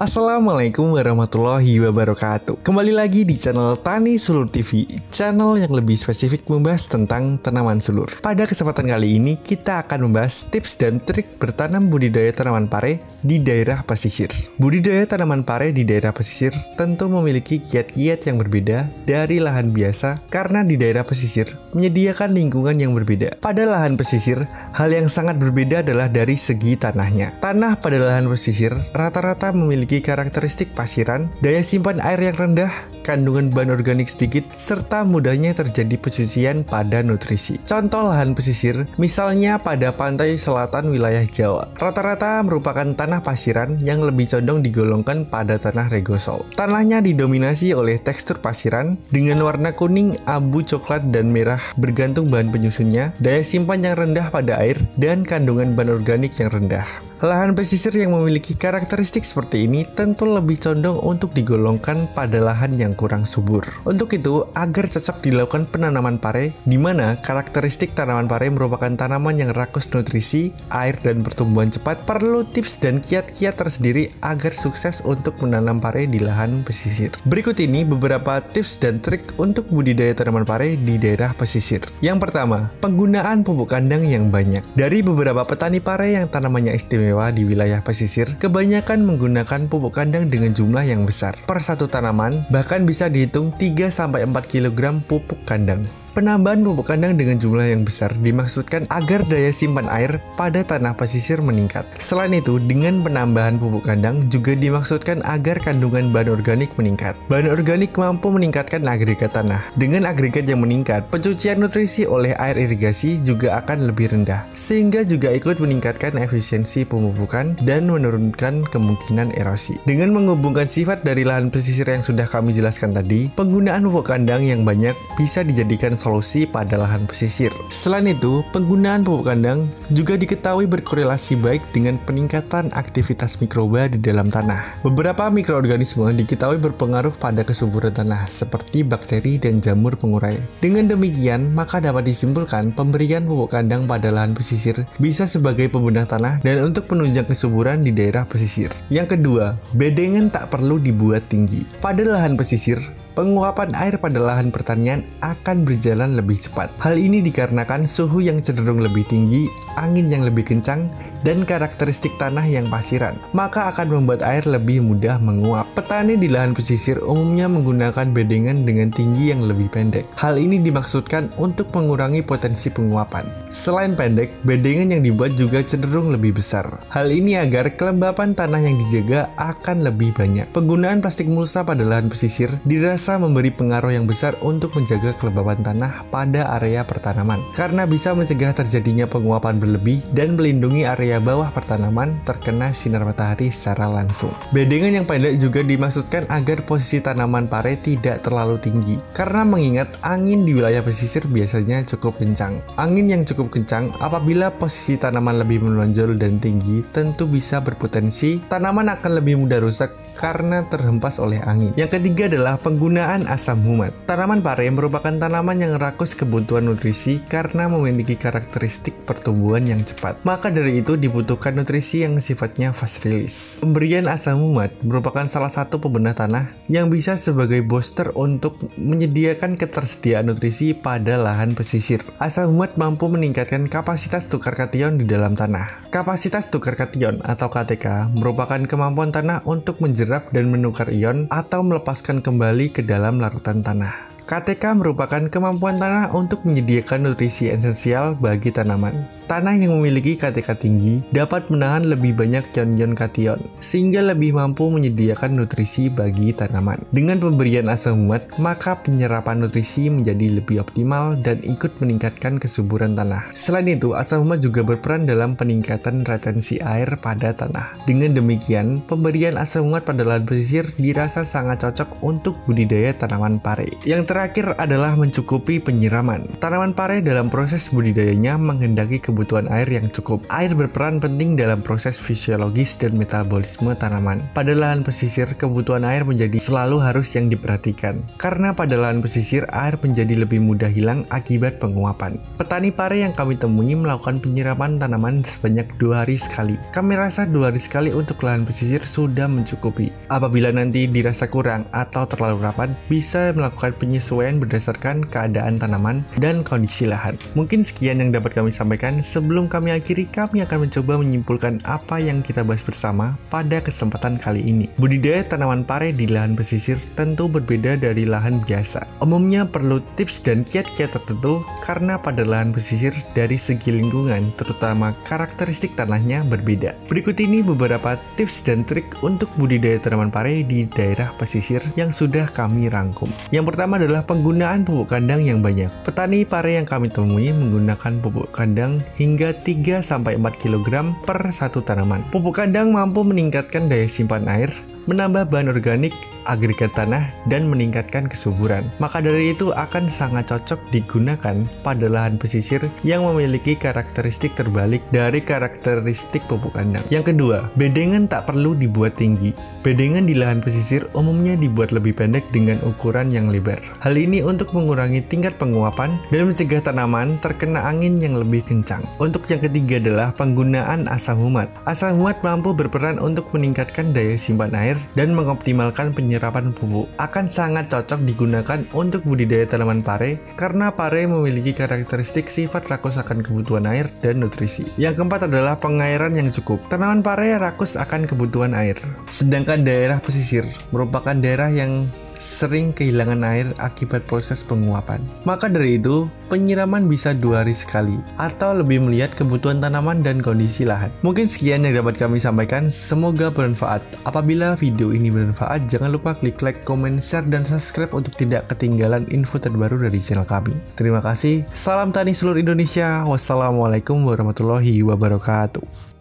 Assalamualaikum warahmatullahi wabarakatuh. Kembali lagi di channel Tani Sulur TV, channel yang lebih spesifik membahas tentang tanaman sulur. Pada kesempatan kali ini kita akan membahas tips dan trik bertanam budidaya tanaman pare di daerah pesisir. Budidaya tanaman pare di daerah pesisir tentu memiliki kiat-kiat yang berbeda dari lahan biasa karena di daerah pesisir menyediakan lingkungan yang berbeda. Pada lahan pesisir, hal yang sangat berbeda adalah dari segi tanahnya. Tanah pada lahan pesisir rata-rata memiliki karakteristik pasiran, daya simpan air yang rendah, kandungan bahan organik sedikit, serta mudahnya terjadi pencucian pada nutrisi. Contoh lahan pesisir, misalnya pada pantai selatan wilayah Jawa, rata-rata merupakan tanah pasiran yang lebih condong digolongkan pada tanah regosol. Tanahnya didominasi oleh tekstur pasiran dengan warna kuning, abu, coklat, dan merah bergantung bahan penyusunnya, daya simpan yang rendah pada air, dan kandungan bahan organik yang rendah. Lahan pesisir yang memiliki karakteristik seperti ini tentu lebih condong untuk digolongkan pada lahan yang kurang subur. Untuk itu, agar cocok dilakukan penanaman pare, di mana karakteristik tanaman pare merupakan tanaman yang rakus nutrisi, air, dan pertumbuhan cepat, perlu tips dan kiat-kiat tersendiri agar sukses untuk menanam pare di lahan pesisir. Berikut ini beberapa tips dan trik untuk budidaya tanaman pare di daerah pesisir. Yang pertama, penggunaan pupuk kandang yang banyak. Dari beberapa petani pare yang tanamannya istimewa di wilayah pesisir, kebanyakan menggunakan pupuk kandang dengan jumlah yang besar. Per satu tanaman, bahkan bisa dihitung 3-4 kg pupuk kandang. Penambahan pupuk kandang dengan jumlah yang besar dimaksudkan agar daya simpan air pada tanah pesisir meningkat. Selain itu, dengan penambahan pupuk kandang juga dimaksudkan agar kandungan bahan organik meningkat. Bahan organik mampu meningkatkan agregat tanah. Dengan agregat yang meningkat, pencucian nutrisi oleh air irigasi juga akan lebih rendah, sehingga juga ikut meningkatkan efisiensi pemupukan dan menurunkan kemungkinan erosi. Dengan menghubungkan sifat dari lahan pesisir yang sudah kami jelaskan tadi, penggunaan pupuk kandang yang banyak bisa dijadikan solusi pada lahan pesisir. Selain itu, penggunaan pupuk kandang juga diketahui berkorelasi baik dengan peningkatan aktivitas mikroba di dalam tanah. Beberapa mikroorganisme diketahui berpengaruh pada kesuburan tanah, seperti bakteri dan jamur pengurai. Dengan demikian, maka dapat disimpulkan pemberian pupuk kandang pada lahan pesisir bisa sebagai pembedah tanah dan untuk menunjang kesuburan di daerah pesisir. Yang kedua, bedengan tak perlu dibuat tinggi. Pada lahan pesisir, penguapan air pada lahan pertanian akan berjalan lebih cepat. Hal ini dikarenakan suhu yang cenderung lebih tinggi, angin yang lebih kencang, dan karakteristik tanah yang pasiran, maka akan membuat air lebih mudah menguap. Petani di lahan pesisir umumnya menggunakan bedengan dengan tinggi yang lebih pendek. Hal ini dimaksudkan untuk mengurangi potensi penguapan. Selain pendek, bedengan yang dibuat juga cenderung lebih besar. Hal ini agar kelembapan tanah yang dijaga akan lebih banyak. Penggunaan plastik mulsa pada lahan pesisir dirasa memberi pengaruh yang besar untuk menjaga kelembapan tanah pada area pertanaman, karena bisa mencegah terjadinya penguapan berlebih dan melindungi area bawah pertanaman terkena sinar matahari secara langsung. Bedengan yang pendek juga dimaksudkan agar posisi tanaman pare tidak terlalu tinggi, karena mengingat angin di wilayah pesisir biasanya cukup kencang. Angin yang cukup kencang apabila posisi tanaman lebih menonjol dan tinggi tentu bisa berpotensi tanaman akan lebih mudah rusak karena terhempas oleh angin. Yang ketiga adalah penggunaan asam humat. Tanaman pare merupakan tanaman yang rakus kebutuhan nutrisi karena memiliki karakteristik pertumbuhan yang cepat. Maka dari itu dibutuhkan nutrisi yang sifatnya fast release. Pemberian asam humat merupakan salah satu pembedah tanah yang bisa sebagai booster untuk menyediakan ketersediaan nutrisi pada lahan pesisir. Asam humat mampu meningkatkan kapasitas tukar kation di dalam tanah. Kapasitas tukar kation atau KTK merupakan kemampuan tanah untuk menjerap dan menukar ion atau melepaskan kembali ke dalam larutan tanah. KTK merupakan kemampuan tanah untuk menyediakan nutrisi esensial bagi tanaman. Tanah yang memiliki KTK tinggi dapat menahan lebih banyak ion-ion kation, sehingga lebih mampu menyediakan nutrisi bagi tanaman. Dengan pemberian asam humat, maka penyerapan nutrisi menjadi lebih optimal dan ikut meningkatkan kesuburan tanah. Selain itu, asam humat juga berperan dalam peningkatan retensi air pada tanah. Dengan demikian, pemberian asam humat pada lahan pesisir dirasa sangat cocok untuk budidaya tanaman pare. Yang terakhir adalah mencukupi penyiraman. Tanaman pare dalam proses budidayanya menghendaki kebutuhan air yang cukup. Air berperan penting dalam proses fisiologis dan metabolisme tanaman. Pada lahan pesisir, kebutuhan air menjadi selalu harus yang diperhatikan. Karena pada lahan pesisir, air menjadi lebih mudah hilang akibat penguapan. Petani pare yang kami temui melakukan penyiraman tanaman sebanyak 2 hari sekali. Kami rasa 2 hari sekali untuk lahan pesisir sudah mencukupi. Apabila nanti dirasa kurang atau terlalu rapat, bisa melakukan penyesuaian berdasarkan keadaan tanaman dan kondisi lahan. Mungkin sekian yang dapat kami sampaikan. Sebelum kami akhiri, kami akan mencoba menyimpulkan apa yang kita bahas bersama pada kesempatan kali ini. Budidaya tanaman pare di lahan pesisir tentu berbeda dari lahan biasa. Umumnya perlu tips dan kiat-kiat tertentu karena pada lahan pesisir dari segi lingkungan, terutama karakteristik tanahnya berbeda. Berikut ini beberapa tips dan trik untuk budidaya tanaman pare di daerah pesisir yang sudah kami rangkum. Yang pertama adalah penggunaan pupuk kandang yang banyak. Petani pare yang kami temui menggunakan pupuk kandang hingga 3-4 kg per satu tanaman. Pupuk kandang mampu meningkatkan daya simpan air, menambah bahan organik, agregat tanah, dan meningkatkan kesuburan. Maka dari itu akan sangat cocok digunakan pada lahan pesisir yang memiliki karakteristik terbalik dari karakteristik pupuk kandang. Yang kedua, bedengan tak perlu dibuat tinggi. Bedengan di lahan pesisir umumnya dibuat lebih pendek dengan ukuran yang lebar. Hal ini untuk mengurangi tingkat penguapan dan mencegah tanaman terkena angin yang lebih kencang. Untuk yang ketiga adalah penggunaan asam humat. Asam humat mampu berperan untuk meningkatkan daya simpan air dan mengoptimalkan penyerapan pupuk. Akan sangat cocok digunakan untuk budidaya tanaman pare karena pare memiliki karakteristik sifat rakus akan kebutuhan air dan nutrisi. Yang keempat adalah pengairan yang cukup. Tanaman pare rakus akan kebutuhan air, sedangkan daerah pesisir merupakan daerah yang sering kehilangan air akibat proses penguapan. Maka dari itu, penyiraman bisa 2 hari sekali atau lebih melihat kebutuhan tanaman dan kondisi lahan. Mungkin sekian yang dapat kami sampaikan, semoga bermanfaat. Apabila video ini bermanfaat, jangan lupa klik like, comment, share, dan subscribe untuk tidak ketinggalan info terbaru dari channel kami. Terima kasih, salam tani seluruh Indonesia, wassalamualaikum warahmatullahi wabarakatuh.